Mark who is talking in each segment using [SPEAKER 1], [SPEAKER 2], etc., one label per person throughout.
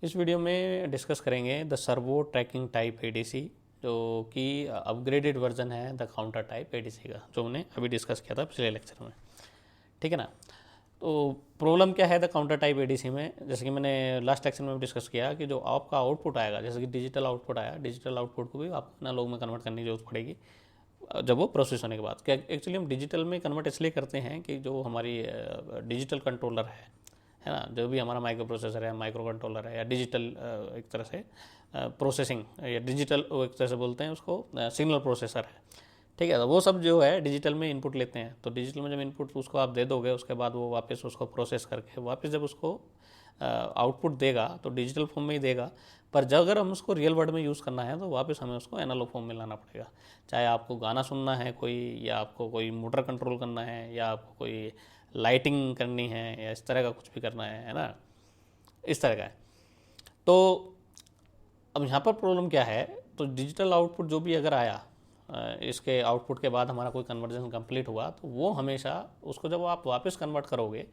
[SPEAKER 1] इस वीडियो में डिस्कस करेंगे the servo tracking type ADC, जो कि अपग्रेडेड वर्जन है द काउंटर टाइप एडीसी का, जो हमने अभी डिस्कस किया था पिछले लेक्चर में। ठीक है ना। तो प्रॉब्लम क्या है द काउंटर टाइप एडीसी में, जैसे कि मैंने लास्ट लेक्चर में डिस्कस किया कि जो आपका आउटपुट आएगा, जैसे कि डिजिटल आउटपुट आया, डिजिटल आउटपुट को भी आपको एनालॉग में कन्वर्ट करने की जरूरत पड़ेगी जब वो प्रोसेस होने के बाद। क्या एक्चुअली हम डिजिटल में कन्वर्ट इसलिए करते हैं कि जो हमारी डिजिटल कंट्रोलर है ना, जो भी हमारा माइक्रो प्रोसेसर है, माइक्रो कंट्रोलर है, या डिजिटल एक तरह से प्रोसेसिंग या डिजिटल एक तरह से बोलते हैं उसको, सिग्नल प्रोसेसर है। ठीक है, तो वो सब जो है डिजिटल में इनपुट लेते हैं। तो डिजिटल में जब इनपुट उसको आप दे दोगे, उसके बाद वो वापस उसको प्रोसेस करके वापस जब उसको आउटपुट देगा तो डिजिटल फॉर्म में ही देगा। पर जब अगर हम उसको रियल वर्ल्ड में यूज़ करना है तो वापस हमें उसको एनालॉग फॉर्म में लाना पड़ेगा। चाहे आपको गाना सुनना है कोई, या आपको कोई मोटर कंट्रोल करना है, या आपको कोई लाइटिंग करनी है, या इस तरह का कुछ भी करना है ना, इस तरह का है। तो अब यहाँ पर प्रॉब्लम क्या है, तो डिजिटल आउटपुट जो भी अगर आया, इसके आउटपुट के बाद हमारा कोई कन्वर्जन कंप्लीट हुआ, तो वो हमेशा उसको जब आप वापस कन्वर्ट करोगे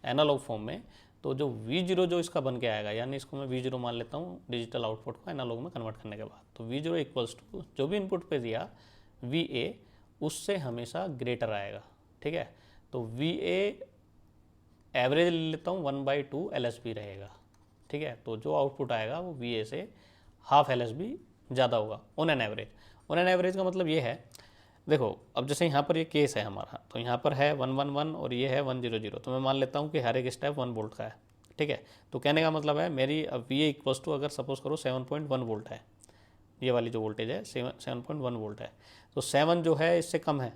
[SPEAKER 1] एनालॉग फॉर्म में, तो जो V0 जो इसका बन के आएगा, यानी इसको मैं V0 मान लेता हूँ डिजिटल आउटपुट को एनालॉग में कन्वर्ट करने के बाद, तो V0 इक्वल्स टू जो भी इनपुट पे दिया VA, उससे हमेशा ग्रेटर आएगा। ठीक है, तो VA एवरेज ले लेता हूँ 1/2 LSB रहेगा। ठीक है, तो जो आउटपुट आएगा वो VA से हाफ LSB ज़्यादा होगा on an average. On an average का मतलब ये है, देखो अब जैसे यहाँ पर ये केस है हमारा, तो यहाँ पर है 111 और ये है 100, तो मैं मान लेता हूँ कि हर एक स्टेप 1 वोल्ट का है। ठीक है, तो कहने का मतलब है मेरी अब VA इक्वल्स टू, अगर सपोज करो 7.1 वोल्ट है, ये वाली जो वोल्टेज है 7.1 वोल्ट है, तो 7 जो है इससे कम है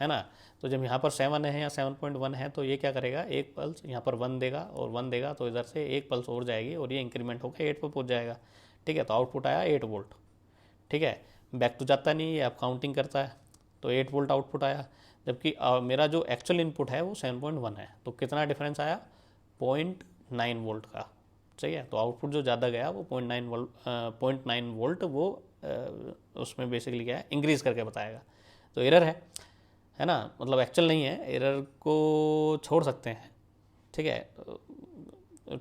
[SPEAKER 1] ना। तो जब यहाँ पर 7 है या 7.1 है, तो ये क्या करेगा, एक पल्स यहाँ पर 1 देगा और 1 देगा, तो इधर से एक पल्स और जाएगी और ये इंक्रीमेंट होकर 8 पर पहुँच जाएगा। ठीक है, तो आउटपुट आया 8 वोल्ट। ठीक है, बैक तो जाता नहीं है, आप काउंटिंग करता है, तो 8 वोल्ट आउटपुट आया। जबकि मेरा जो एक्चुअल इनपुट है वो 7.1 है, तो कितना डिफरेंस आया, 0.9 वोल्ट का। सही है, तो आउटपुट जो ज़्यादा गया वो 0.9 वोल्ट वो उसमें बेसिकली क्या है, इंक्रीज़ करके बताएगा। तो एरर है ना, मतलब एक्चुअल नहीं है, एरर को छोड़ सकते हैं। ठीक है,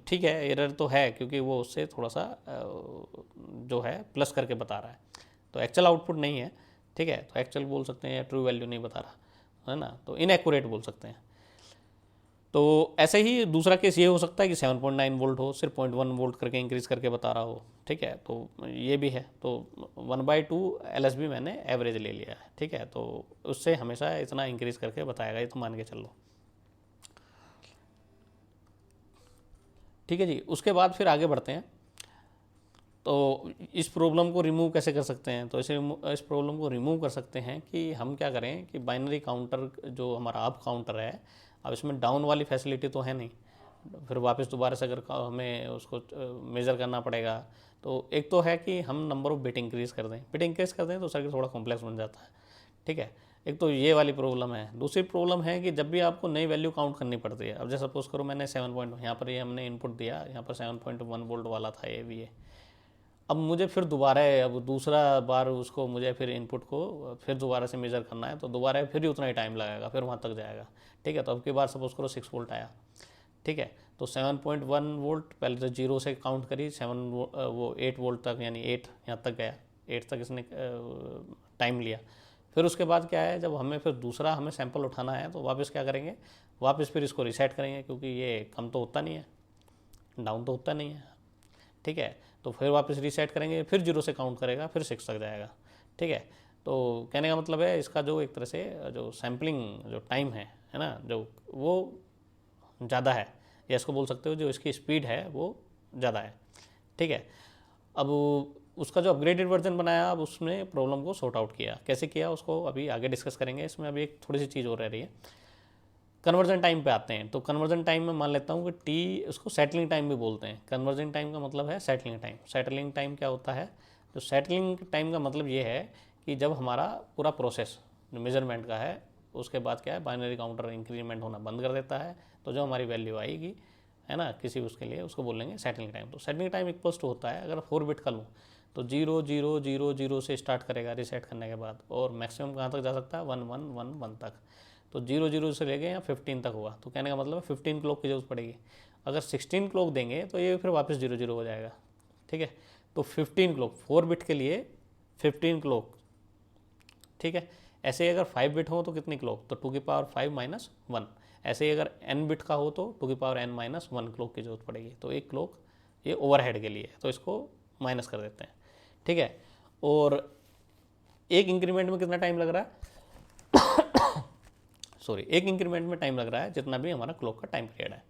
[SPEAKER 1] ठीक है, एरर तो है क्योंकि वो उससे थोड़ा सा जो है प्लस करके बता रहा है, तो एक्चुअल आउटपुट नहीं है। ठीक है, तो एक्चुअल बोल सकते हैं या ट्रू वैल्यू नहीं बता रहा है ना, तो इनएक्यूरेट बोल सकते हैं। तो ऐसे ही दूसरा केस ये हो सकता है कि 7.9 वोल्ट हो, सिर्फ 0.1 वोल्ट करके इंक्रीज़ करके बता रहा हो। ठीक है, तो ये भी है, तो 1/2 LSB मैंने एवरेज ले लिया है। ठीक है, तो उससे हमेशा इतना इंक्रीज़ करके बताएगा, ये तो मान के चलो। ठीक है जी, उसके बाद फिर आगे बढ़ते हैं। तो इस प्रॉब्लम को रिमूव कैसे कर सकते हैं, तो इस प्रॉब्लम को रिमूव कर सकते हैं कि हम क्या करें कि बाइनरी काउंटर जो हमारा अप काउंटर है, अब इसमें डाउन वाली फैसिलिटी तो है नहीं, फिर वापस दोबारा से अगर हमें उसको मेज़र करना पड़ेगा, तो एक तो है कि हम नंबर ऑफ बिट इंक्रीज़ कर दें, बिट इंक्रीज़ कर दें तो सर्किट थोड़ा कॉम्प्लेक्स बन जाता है। ठीक है, एक तो ये वाली प्रॉब्लम है। दूसरी प्रॉब्लम है कि जब भी आपको नई वैल्यू काउंट करनी पड़ती है, अब जैसे सपोज करो मैंने 7 यहाँ पर ये हमने इनपुट दिया, यहाँ पर 7.1 वोल्ट वाला था ये भी है। अब मुझे फिर दोबारा अब दूसरा बार उसको मुझे फिर इनपुट को फिर दोबारा से मेज़र करना है, तो दोबारा फिर ही उतना ही टाइम लगेगा, फिर वहाँ तक जाएगा। ठीक है, तो अब की बार सपोज करो 6 वोल्ट आया। ठीक है, तो 7.1 वोल्ट पहले तो 0 से काउंट करी, 8 वोल्ट तक, यानी 8 यहाँ तक गया, 8 तक इसने टाइम लिया। फिर उसके बाद क्या है, जब हमें फिर दूसरा हमें सैंपल उठाना है, तो वापस क्या करेंगे, वापस फिर इसको रिसेट करेंगे, क्योंकि ये कम तो होता नहीं है, डाउन तो होता नहीं है। ठीक है, तो फिर वापस रीसेट करेंगे, फिर 0 से काउंट करेगा, फिर 6 तक जाएगा। ठीक है, तो कहने का मतलब है इसका जो एक तरह से जो सैम्पलिंग जो टाइम है ना, जो वो ज़्यादा है, या इसको बोल सकते हो जो इसकी स्पीड है वो ज़्यादा है। ठीक है, अब उसका जो अपग्रेडेड वर्जन बनाया, अब उसने प्रॉब्लम को सॉर्ट आउट किया, कैसे किया उसको अभी आगे डिस्कस करेंगे। इसमें अभी एक थोड़ी सी चीज़ और रह रही है। कन्वर्जन टाइम पे आते हैं, तो कन्वर्जन टाइम में मान लेता हूँ कि टी, उसको सेटलिंग टाइम भी बोलते हैं। कन्वर्जन टाइम का मतलब है सेटलिंग टाइम। सेटलिंग टाइम क्या होता है, तो सेटलिंग टाइम का मतलब ये है कि जब हमारा पूरा प्रोसेस जो मेजरमेंट का है, उसके बाद क्या है, बाइनरी काउंटर इंक्रीमेंट होना बंद कर देता है, तो जो हमारी वैल्यू आएगी है ना किसी उसके लिए, उसको बोलेंगे सेटलिंग टाइम। तो सेटलिंग टाइम इक्वल्स टू होता है, अगर 4 बिट का लूँ तो 0 0 0 0 से स्टार्ट करेगा रीसेट करने के बाद, और मैक्सिमम कहाँ तक जा सकता है, 1 1 1 1 तक। तो 0 0 से ले गए या 15 तक हुआ, तो कहने का मतलब है 15 क्लॉक की जरूरत पड़ेगी। अगर 16 क्लॉक देंगे तो ये फिर वापस 0 0 हो जाएगा, ठीक है। तो 15 क्लॉक 4 बिट के लिए 15 क्लॉक, ठीक है। ऐसे ही अगर 5 बिट हो तो कितनी क्लॉक, तो 2 की पावर 5 माइनस 1। ऐसे ही अगर n बिट का हो तो 2 की पावर n माइनस 1 क्लॉक की जरूरत पड़ेगी। तो एक क्लॉक ये ओवरहेड के लिए है, तो इसको माइनस कर देते हैं, ठीक है। और एक इंक्रीमेंट में कितना टाइम लग रहा है सॉरी, एक इंक्रीमेंट में टाइम लग रहा है जितना भी हमारा क्लॉक का टाइम पीरियड है।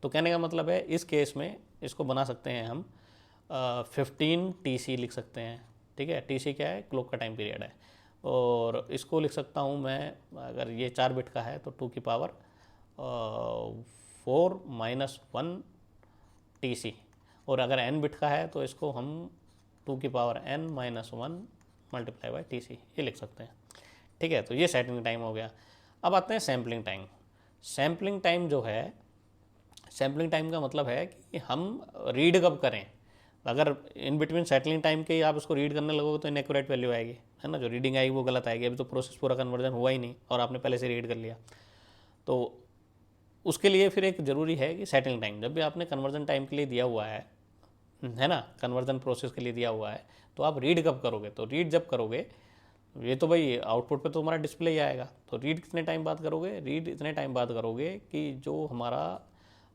[SPEAKER 1] तो कहने का मतलब है इस केस में इसको बना सकते हैं हम 15 TC लिख सकते हैं, ठीक है। TC क्या है, क्लॉक का टाइम पीरियड है। और इसको लिख सकता हूँ मैं, अगर ये 4 बिट का है तो 2 की पावर 4 माइनस 1 TC। और अगर n बिट का है तो इसको हम 2 की power n minus 1 multiply by TC ये लिख सकते हैं, ठीक है। तो ये सेटिंग टाइम हो गया। अब आते हैं सैम्पलिंग टाइम। सैम्पलिंग टाइम जो है, सैम्पलिंग टाइम का मतलब है कि हम रीड कब करें। अगर इन बिटवीन सेटलिंग टाइम के आप इसको रीड करने लगोगे तो इनएक्यूरेट वैल्यू आएगी, है ना। जो रीडिंग आएगी वो गलत आएगी, अभी तो प्रोसेस पूरा कन्वर्जन हुआ ही नहीं और आपने पहले से रीड कर लिया। तो उसके लिए फिर एक ज़रूरी है कि सेटलिंग टाइम, जब भी आपने कन्वर्जन टाइम के लिए दिया हुआ है ना, कन्वर्जन प्रोसेस के लिए दिया हुआ है, तो आप रीड कब करोगे। तो रीड जब करोगे, ये तो भाई आउटपुट पे तो हमारा डिस्प्ले ही आएगा, तो रीड कितने टाइम बाद करोगे, रीड इतने टाइम बाद करोगे कि जो हमारा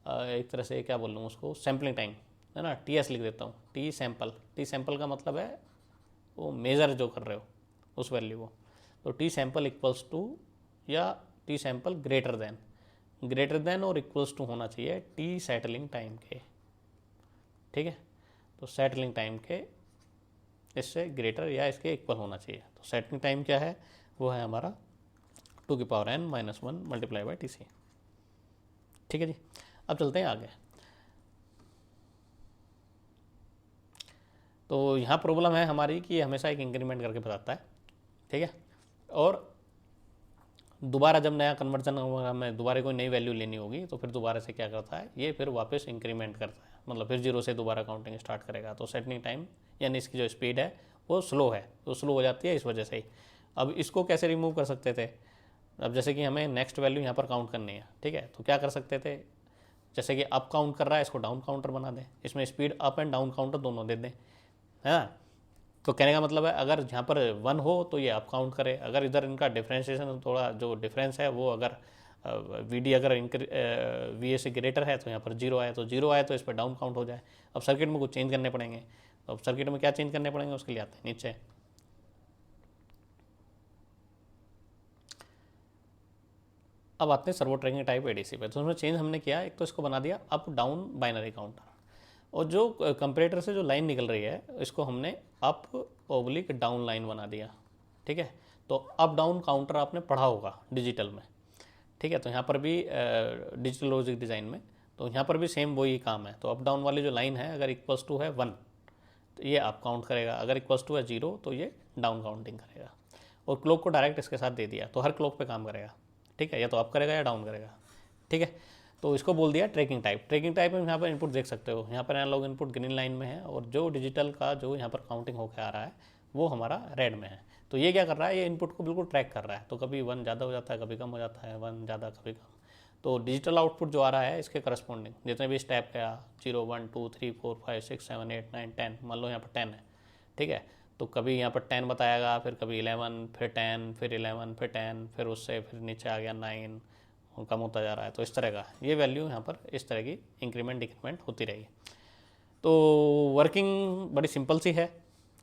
[SPEAKER 1] एक तरह से क्या बोल लूँ उसको, सैम्पलिंग टाइम है ना, TS लिख देता हूँ, टी सैम्पल का मतलब है वो मेज़र जो कर रहे हो उस वैल्यू को। तो टी सैम्पल इक्वल्स टू या टी सैम्पल ग्रेटर देन और इक्वल्स टू होना चाहिए टी सेटलिंग टाइम के, ठीक है। तो सेटलिंग टाइम के इससे ग्रेटर या इसके इक्वल होना चाहिए। तो सेटलिंग टाइम क्या है, वो है हमारा 2 की power n minus 1 multiply by TC, ठीक है जी। अब चलते हैं आगे। तो यहाँ प्रॉब्लम है हमारी कि हमेशा एक इंक्रीमेंट करके बताता है, ठीक है। और दोबारा जब नया कन्वर्जन होगा, हमें दोबारा कोई नई वैल्यू लेनी होगी तो फिर दोबारा से क्या करता है, ये फिर वापस इंक्रीमेंट करता है, मतलब फिर 0 से दोबारा काउंटिंग स्टार्ट करेगा। तो सेटलिंग टाइम यानी इसकी जो स्पीड है वो स्लो है, तो स्लो हो जाती है इस वजह से ही। अब इसको कैसे रिमूव कर सकते थे, अब जैसे कि हमें नेक्स्ट वैल्यू यहाँ पर काउंट करनी है, ठीक है। तो क्या कर सकते थे, जैसे कि अप काउंट कर रहा है इसको डाउन काउंटर बना दें, इसमें speed up and down counter दोनों दे दें, है ना। तो कहने का मतलब है अगर यहाँ पर 1 हो तो ये अप काउंट करे, अगर इधर इनका डिफ्रेंशिएशन थोड़ा जो डिफरेंस है वो अगर VD अगर VA से ग्रेटर है तो यहाँ पर 0 आए, तो 0 आए तो इस पर डाउन काउंट हो जाए। अब सर्किट में कुछ चेंज करने पड़ेंगे, तो अब सर्किट में क्या चेंज करने पड़ेंगे उसके लिए आते हैं नीचे। अब आते हैं सर्वो ट्रैकिंग टाइप ADC पे। तो उसमें चेंज हमने किया, एक तो इसको बना दिया अप डाउन बाइनरी काउंटर, और जो कंपैरेटर से जो लाइन निकल रही है इसको हमने अप ओब्लिक डाउन लाइन बना दिया, ठीक है। तो अप डाउन काउंटर आपने पढ़ा होगा डिजिटल में, ठीक है। तो यहाँ पर भी डिजिटल लॉजिक डिज़ाइन में, तो यहाँ पर भी सेम वही काम है। तो अप डाउन वाली जो लाइन है अगर इक्वल्स टू है 1 तो ये अप काउंट करेगा, अगर इक्वल्स टू है 0 तो ये डाउन काउंटिंग करेगा। और क्लॉक को डायरेक्ट इसके साथ दे दिया तो हर क्लॉक पे काम करेगा, ठीक है, या तो अप करेगा या डाउन करेगा, ठीक है। तो इसको बोल दिया ट्रैकिंग टाइप। ट्रैकिंग टाइप में यहाँ पर इनपुट देख सकते हो, यहाँ पर एनालॉग इनपुट ग्रीन लाइन में है और जो डिजिटल का जो यहाँ पर काउंटिंग होकर आ रहा है वो हमारा रेड में है। तो ये क्या कर रहा है, ये इनपुट को बिल्कुल ट्रैक कर रहा है। तो कभी 1 ज़्यादा हो जाता है, कभी कम हो जाता है, 1 ज़्यादा कभी कम। तो डिजिटल आउटपुट जो आ रहा है इसके करस्पॉन्डिंग जितने भी स्टेप है 0 1 2 3 4 5 6 7 8 9 10, मान लो यहाँ पर 10 है, ठीक है। तो कभी यहाँ पर 10 बताएगा, फिर कभी 11, फिर 10, फिर 11, फिर 10, फिर उससे फिर नीचे आ गया 9, कम होता जा रहा है। तो इस तरह का ये वैल्यू यहाँ पर इस तरह की इंक्रीमेंट डिक्रीमेंट होती रहेगी। तो वर्किंग बड़ी सिंपल सी है,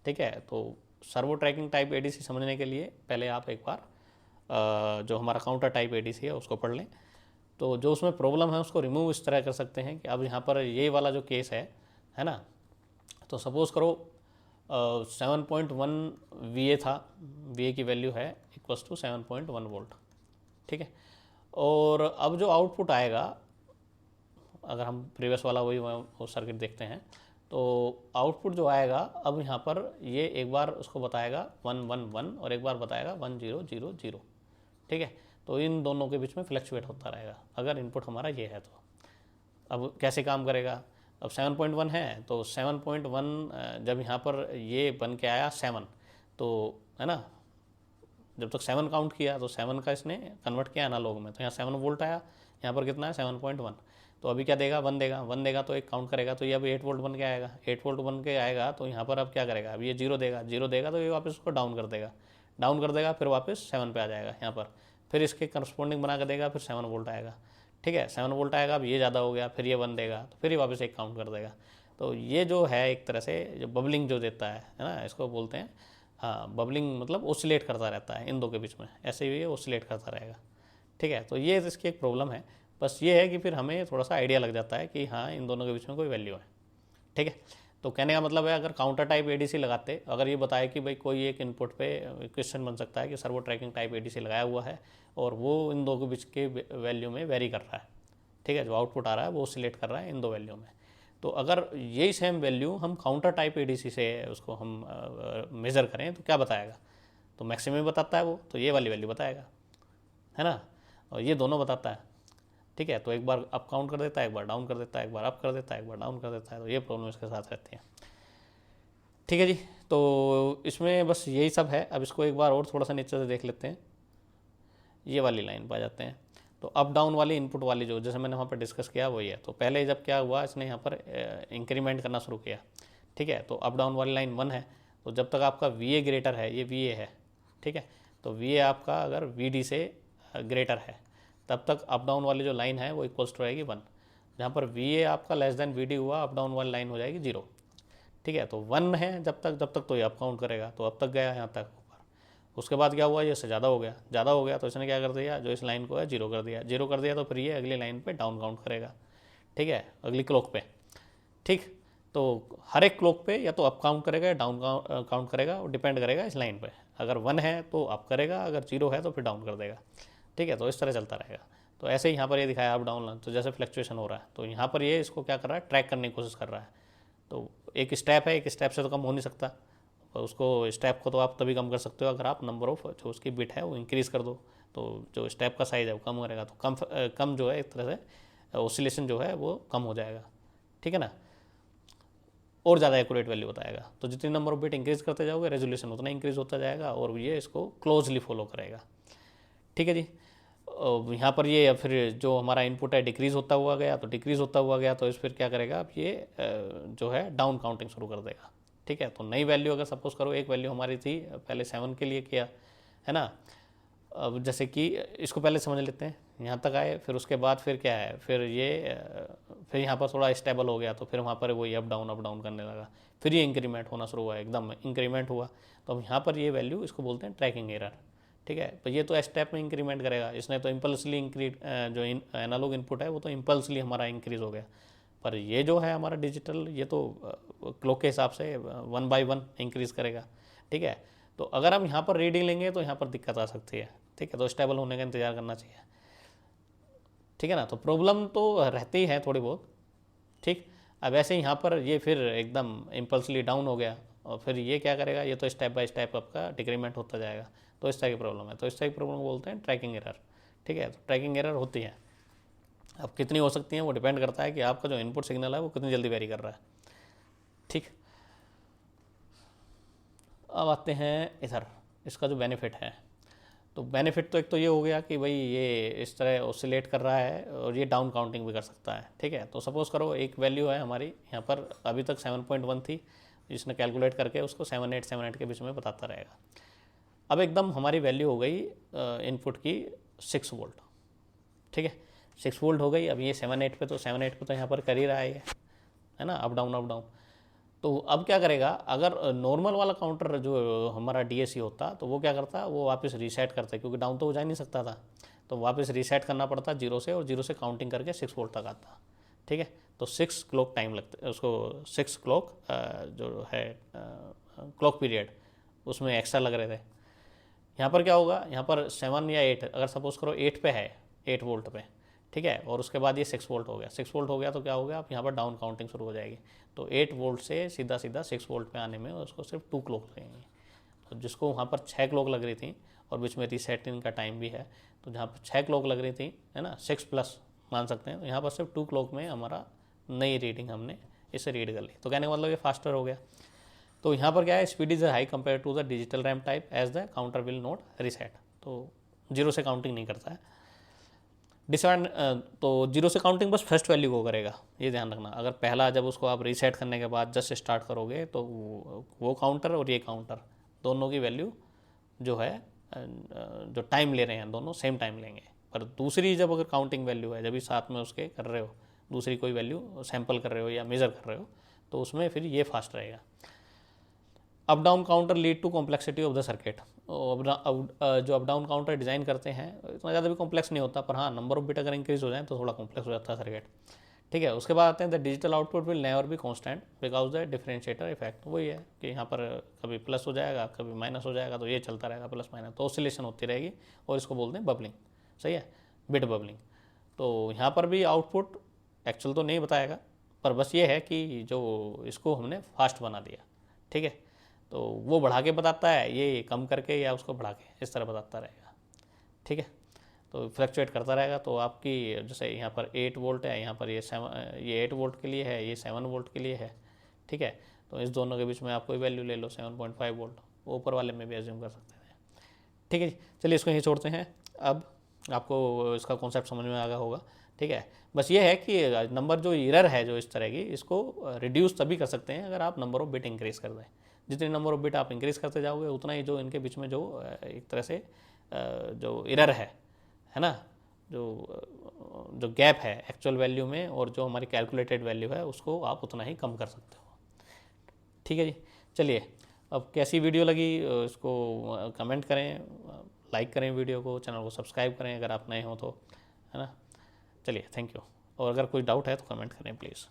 [SPEAKER 1] ठीक है। तो सर्वो ट्रैकिंग टाइप ADC समझने के लिए पहले आप एक बार जो हमारा काउंटर टाइप ADC है उसको पढ़ लें। तो जो उसमें प्रॉब्लम है उसको रिमूव इस तरह कर सकते हैं कि अब यहाँ पर ये वाला जो केस है ना, तो सपोज़ करो 7.1 VA था, VA की वैल्यू है इक्वल्स टू 7.1 वोल्ट, ठीक है। और अब जो आउटपुट आएगा, अगर हम प्रीवियस वाला वही वो सर्किट देखते हैं, तो आउटपुट जो आएगा अब यहाँ पर ये एक बार उसको बताएगा 1 1 1 और एक बार बताएगा 1 0 0 0, ठीक है। तो इन दोनों के बीच में फ्लक्चुएट होता रहेगा अगर इनपुट हमारा ये है तो। अब कैसे काम करेगा, अब 7.1 है तो 7.1 जब यहाँ पर ये बन के आया 7, तो है ना, जब तक 7 काउंट किया तो 7 का इसने कन्वर्ट किया एनालॉग में, तो यहाँ 7 वोल्ट आया, यहाँ पर कितना है 7.1। तो अभी क्या देगा, 1 देगा, 1 देगा तो एक काउंट करेगा, तो ये अब 8 वोल्ट बन के आएगा, 8 वोल्ट बन के आएगा। तो यहाँ पर अब क्या करेगा, अब ये 0 देगा, 0 देगा तो ये वापस उसको डाउन कर देगा, डाउन कर देगा, फिर वापस 7 पे आ जाएगा यहाँ पर, फिर इसके करस्पॉन्डिंग बना कर देगा, फिर 7 वोल्ट आएगा। ठीक है, 7 वोल्ट आएगा, अब ये ज़्यादा हो गया, फिर ये 1 देगा, तो फिर ये वापस एक काउंट कर देगा। तो ये जो है एक तरह से जो बबलिंग जो देता है ना, इसको बोलते हैं, हाँ बबलिंग मतलब ओसिलेट करता रहता है इन दो के बीच में, ऐसे ही ये ओसिलेट करता रहेगा। ठीक है, तो ये इसकी एक प्रॉब्लम है। बस ये है कि फिर हमें थोड़ा सा आइडिया लग जाता है कि हाँ इन दोनों के बीच में कोई वैल्यू है। ठीक है, तो कहने का मतलब है अगर काउंटर टाइप एडीसी लगाते, अगर ये बताए कि भाई कोई एक इनपुट पे क्वेश्चन बन सकता है कि सर्वो ट्रैकिंग टाइप एडीसी लगाया हुआ है और वो इन दो के बीच के वैल्यू में वेरी कर रहा है। ठीक है, जो आउटपुट आ रहा है वो सिलेक्ट कर रहा है इन दो वैल्यू में। तो अगर यही सेम वैल्यू हम काउंटर टाइप एडीसी से उसको हम मेज़र करें तो क्या बताएगा, तो मैक्सिमम बताता है वो, तो ये वाली वैल्यू बताएगा, है ना, और ये दोनों बताता है। ठीक है, तो एक बार अप काउंट कर देता है, एक बार डाउन कर देता है, एक बार अप कर देता है, एक बार डाउन कर देता है, तो ये प्रॉब्लम इसके साथ रहती है। ठीक है जी, तो इसमें बस यही सब है। अब इसको एक बार और थोड़ा सा नीचे से देख लेते हैं, ये वाली लाइन पर जाते हैं। तो अप डाउन वाली इनपुट वाली जो जैसे मैंने वहाँ पर डिस्कस किया वही है। तो पहले जब क्या हुआ, इसने यहाँ पर इंक्रीमेंट करना शुरू किया। ठीक है, तो अप डाउन वाली लाइन 1 है, तो जब तक आपका VA ग्रेटर है, ये VA है, ठीक है, तो VA आपका अगर VD से ग्रेटर है तब तक अप डाउन वाली जो लाइन है वो इक्वल्स टू रहेगी 1। जहाँ पर VA आपका लेस देन VD हुआ, अप डाउन वाली लाइन हो जाएगी 0। ठीक है, तो 1 है जब तक तो ये अप काउंट करेगा, तो अब तक गया यहाँ तक ऊपर। उसके बाद क्या हुआ, ये से ज़्यादा हो गया, ज़्यादा हो गया तो इसने क्या कर दिया, जो इस लाइन को है 0 कर दिया, 0 कर दिया तो फिर ये अगली लाइन पे डाउन काउंट करेगा। ठीक है, अगली क्लॉक पे। ठीक, तो हर एक क्लॉक पे या तो अप काउंट करेगा या डाउन काउंट करेगा, वो डिपेंड करेगा इस लाइन पे। अगर 1 है तो अप करेगा, अगर 0 है तो फिर डाउन कर देगा। ठीक है, तो इस तरह चलता रहेगा। तो ऐसे ही यहाँ पर ये दिखाया अप डाउन, तो जैसे फ्लक्चुएशन हो रहा है, तो यहाँ पर ये इसको क्या कर रहा है, ट्रैक करने की कोशिश कर रहा है। तो एक स्टेप है, एक स्टेप से तो कम हो नहीं सकता, उसको स्टेप को तो आप तभी कम कर सकते हो अगर आप नंबर ऑफ जो उसकी बिट है वो इंक्रीज़ कर दो। तो जो स्टेप का साइज़ है वो कम करेगा, तो कम जो है एक तरह से ऑसिलेशन जो है वो कम हो जाएगा। ठीक है ना, और ज़्यादा एक्यूरेट वैल्यू बताएगा। तो जितनी नंबर ऑफ बिट इंक्रीज़ करते जाओगे रेजोल्यूशन उतना इंक्रीज़ होता जाएगा और ये इसको क्लोजली फॉलो करेगा। ठीक है जी, यहाँ पर ये फिर जो हमारा इनपुट है डिक्रीज़ होता हुआ गया, तो डिक्रीज़ होता हुआ गया तो इस फिर क्या करेगा, अब ये जो है डाउन काउंटिंग शुरू कर देगा। ठीक है, तो नई वैल्यू अगर सपोज करो, एक वैल्यू हमारी थी पहले 7 के लिए किया है ना, अब जैसे कि इसको पहले समझ लेते हैं, यहाँ तक आए, फिर उसके बाद फिर क्या है, फिर ये फिर यहाँ पर थोड़ा स्टेबल हो गया, तो फिर वहाँ पर वही अप डाउन करने लगा, फिर ये इंक्रीमेंट होना शुरू हुआ, एकदम इंक्रीमेंट हुआ। तो अब यहाँ पर ये वैल्यू इसको बोलते हैं ट्रैकिंग एरर। ठीक है, तो ये तो स्टेप में इंक्रीमेंट करेगा, इसने तो इम्पल्सली जो एनालॉग इनपुट है वो तो इम्पल्सली हमारा इंक्रीज़ हो गया, पर ये जो है हमारा डिजिटल ये तो क्लॉक के हिसाब से 1 by 1 इंक्रीज़ करेगा। ठीक है, तो अगर हम यहाँ पर रीडिंग लेंगे तो यहाँ पर दिक्कत आ सकती है। ठीक है, तो स्टेबल होने का इंतज़ार करना चाहिए। ठीक है ना, तो प्रॉब्लम तो रहती है थोड़ी बहुत। ठीक, अब ऐसे यहाँ पर ये फिर एकदम इम्पल्सली डाउन हो गया और फिर ये क्या करेगा, ये तो स्टेप बाय स्टेप आपका डिक्रीमेंट होता जाएगा। तो इस तरह की प्रॉब्लम है, तो इस तरह की प्रॉब्लम को बोलते हैं ट्रैकिंग एरर। ठीक है, तो ट्रैकिंग एरर होती है। अब कितनी हो सकती है वो डिपेंड करता है कि आपका जो इनपुट सिग्नल है वो कितनी जल्दी वेरी कर रहा है। ठीक, अब आते हैं इधर, इसका जो बेनिफिट है, तो बेनिफिट तो एक तो ये हो गया कि भाई ये इस तरह ऑसिलेट कर रहा है और ये डाउन काउंटिंग भी कर सकता है। ठीक है, तो सपोज़ करो एक वैल्यू है हमारी यहाँ पर अभी तक 7.1 थी, जिसने कैलकुलेट करके उसको 7.8 के बीच में बताता रहेगा। अब एकदम हमारी वैल्यू हो गई इनपुट की 6 वोल्ट। ठीक है, 6 वोल्ट हो गई। अब ये 7.8 पे, तो 7.8 पे तो यहाँ पर कर ही रहा है ये, है ना, अप डाउन। तो अब क्या करेगा, अगर नॉर्मल वाला काउंटर जो हमारा DAC होता तो वो क्या करता, वो वापस रीसेट करता, क्योंकि डाउन तो हो जा नहीं सकता था, तो वापस रीसेट करना पड़ता 0 से, और 0 से काउंटिंग करके 6 वोल्ट तक आता। ठीक है, तो 6 क्लॉक टाइम लगता है उसको, 6 क्लॉक जो है क्लॉक पीरियड उसमें एक्स्ट्रा लग रहे थे। यहाँ पर क्या होगा, यहाँ पर 7 या 8, अगर सपोज करो 8 पे है, 8 वोल्ट पे, ठीक है, और उसके बाद ये 6 वोल्ट हो गया, 6 वोल्ट हो गया तो क्या हो गया, आप यहाँ पर डाउन काउंटिंग शुरू हो जाएगी। तो 8 वोल्ट से सीधा 6 वोल्ट पे आने में उसको सिर्फ 2 क्लॉक लगेंगी। तो जिसको वहाँ पर 6 क्लॉक लग रही थी और बीच में रीसेटिंग का टाइम भी है, तो जहाँ पर 6 क्लॉक लग रही थी, है ना, 6 प्लस मान सकते हैं, तो यहाँ पर सिर्फ 2 क्लॉक में हमारा नई रीडिंग हमने इसे रीड कर ली। तो कहने का मतलब ये फास्टर हो गया। तो यहाँ पर क्या है, speed is high compare to the digital ramp type as the counter will not reset, तो 0 से काउंटिंग नहीं करता है। तो जीरो से काउंटिंग बस फर्स्ट वैल्यू को करेगा, ये ध्यान रखना। अगर पहला जब उसको आप रीसेट करने के बाद जस्ट स्टार्ट करोगे तो वो काउंटर और ये काउंटर दोनों की वैल्यू जो है जो टाइम ले रहे हैं दोनों सेम टाइम लेंगे। पर दूसरी जब अगर काउंटिंग वैल्यू है, जब भी साथ में उसके कर रहे हो, दूसरी कोई वैल्यू सैंपल कर रहे हो या मेज़र कर रहे हो, तो उसमें फिर ये फास्ट रहेगा। Up down counter lead to complexity of the circuit. जो अप डाउन काउंटर डिज़ाइन करते हैं इतना ज़्यादा भी कॉम्प्लेक्स नहीं होता, पर हाँ नंबर ऑफ बिट अगर इंक्रीज हो जाए तो थोड़ा कॉम्प्लेक्स हो जाता है सर्किट। ठीक है, उसके बाद आते हैं the digital output will never be constant because the differentiator effect. वही है कि यहाँ पर कभी प्लस हो जाएगा कभी माइनस हो जाएगा, तो ये चलता रहेगा प्लस माइनस, तो ऑसिलेशन होती रहेगी और इसको बोलते हैं बबलिंग। सही है, बिट बबलिंग। तो यहाँ पर भी आउटपुट एक्चुअल तो नहीं बताएगा, पर बस ये है कि जो इसको हमने फास्ट बना दिया। ठीक है, तो वो बढ़ा के बताता है, ये कम करके या उसको बढ़ा के इस तरह बताता रहेगा। ठीक है, तो फ्लक्चुएट करता रहेगा। तो आपकी जैसे यहाँ पर 8 वोल्ट है, यहाँ पर ये 8 वोल्ट के लिए है, ये 7 वोल्ट के लिए है। ठीक है, तो इस दोनों के बीच में आप कोई वैल्यू ले लो 7.5 वोल्ट, ऊपर वाले में भी एज्यूम कर सकते हैं। ठीक है जी, चलिए इसको यहीं छोड़ते हैं। अब आपको इसका कॉन्सेप्ट समझ में आ गया होगा। ठीक है, बस ये है कि नंबर जो एरर है जो इस तरह की, इसको रिड्यूस तभी कर सकते हैं अगर आप नंबर ऑफ बिट इंक्रीज़ कर दें। जितने नंबर ऑफ बिट आप इंक्रीज़ करते जाओगे उतना ही जो इनके बीच में जो एक तरह से जो एरर है ना, जो गैप है एक्चुअल वैल्यू में और जो हमारी कैलकुलेटेड वैल्यू है, उसको आप उतना ही कम कर सकते हो। ठीक है जी, चलिए अब कैसी वीडियो लगी इसको कमेंट करें, लाइक करें वीडियो को, चैनल को सब्सक्राइब करें अगर आप नए हो तो, है ना। चलिए थैंक यू, और अगर कोई डाउट है तो कमेंट करें प्लीज़।